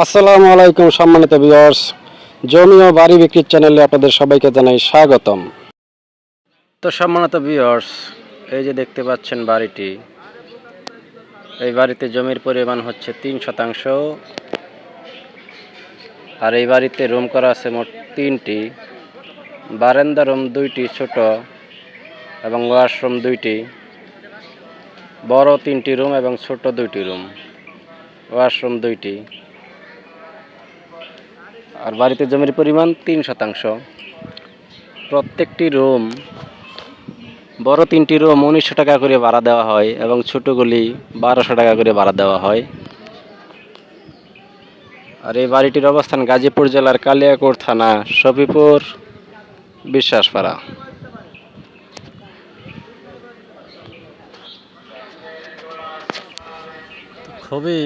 আসসালামু আলাইকুম সম্মানিত ভিউয়ার্স, জমি ও বাড়ি বিক্রির চ্যানেলে আপনাদের সবাইকে জানাই স্বাগতম। তো সম্মানিত ভিউয়ার্স, এই যে দেখতে পাচ্ছেন বাড়িটি, এই বাড়িতে জমির পরিমাণ হচ্ছে 3 শতাংশ। আর এই বাড়িতে রুম করা আছে মোট 3টি, বারান্দা রুম 2টি ছোট এবং ওয়াশরুম 2টি, বড় 3টি রুম এবং ছোট 2টি রুম, ওয়াশরুম 2টি। আর বাড়িতে জমির পরিমাণ 3 শতাংশ। প্রত্যেকটি রুম, বড় 3টি রুম 1900 টাকা করে ভাড়া দেওয়া হয় এবং ছোটগুলি 1200 টাকা করে ভাড়া দেওয়া হয়। আর এই বাড়িটির অবস্থান গাজীপুর জেলার কালিয়াকৈর থানা, সফিপুর, বিশ্বাসপাড়া। খুবই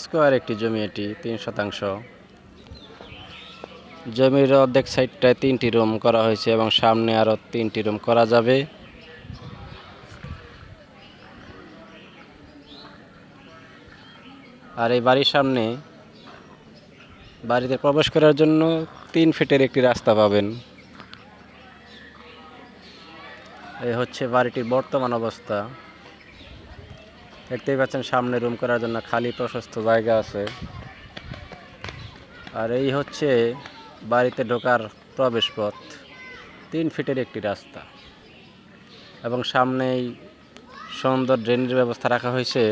স্কোয়ার একটি জমি, এটি 3 শতাংশ। জমির অর্ধেক সাইডটায় 3টি রুম করা হয়েছে এবং সামনে আরও 3টি রুম করা যাবে। আর এই বাড়ির সামনে বাড়িতে প্রবেশ করার জন্য 3 ফিটের একটি রাস্তা পাবেন। এই হচ্ছে বাড়িটির বর্তমান অবস্থা। দেখতেই পাচ্ছেন সামনে রুম করার জন্য খালি প্রশস্ত জায়গা আছে। আর এই হচ্ছে বাড়িতে ঢোকার প্রবেশ পথ, 3 ফিটের একটি রাস্তা এবং সামনেই সুন্দর ড্রেনের ব্যবস্থা রাখা হয়েছে।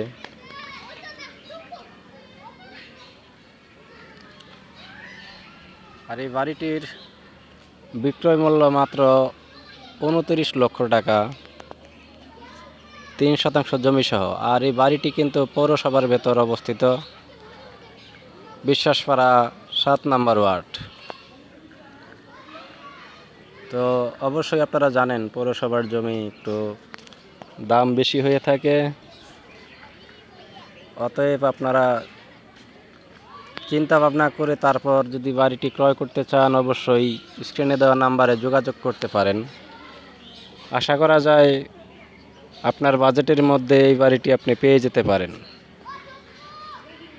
আর এই বাড়িটির বিক্রয় মূল্য মাত্র 29 লক্ষ টাকা, 3 শতাংশ জমি সহ। আর এই বাড়িটি কিন্তু পৌরসভার ভেতর অবস্থিত, বিশ্বাসপাড়া 7 নম্বর ওয়ার্ড। তো অবশ্যই আপনারা জানেন পৌরসভার জমি একটু দাম বেশি হয়ে থাকে। অতএব আপনারা চিন্তা ভাবনা করে তারপর যদি বাড়িটি ক্রয় করতে চান, অবশ্যই স্ক্রিনে দেওয়া নাম্বারে যোগাযোগ করতে পারেন। আশা করা যায় আপনার বাজেটের মধ্যে এই বাড়িটি আপনি পেয়ে যেতে পারেন।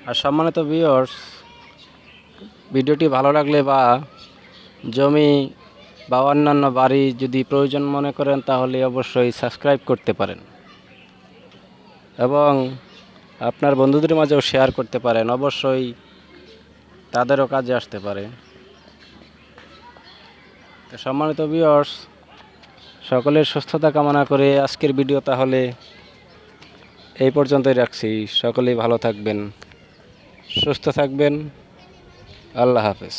আর সম্মানিত ভিউয়ার্স, ভিডিওটি ভালো লাগলে বা জমি বা অন্যান্য বাড়ি যদি প্রয়োজন মনে করেন, তাহলে অবশ্যই সাবস্ক্রাইব করতে পারেন এবং আপনার বন্ধুদের মাঝেও শেয়ার করতে পারেন, অবশ্যই তাদেরও কাজে আসতে পারে। তো সম্মানিত ভিউয়ার্স, সকলের সুস্থতা কামনা করে আজকের ভিডিও তাহলে এই পর্যন্তই রাখছি। সকলেই ভালো থাকবেন, সুস্থ থাকবেন। আল্লাহ হাফেজ।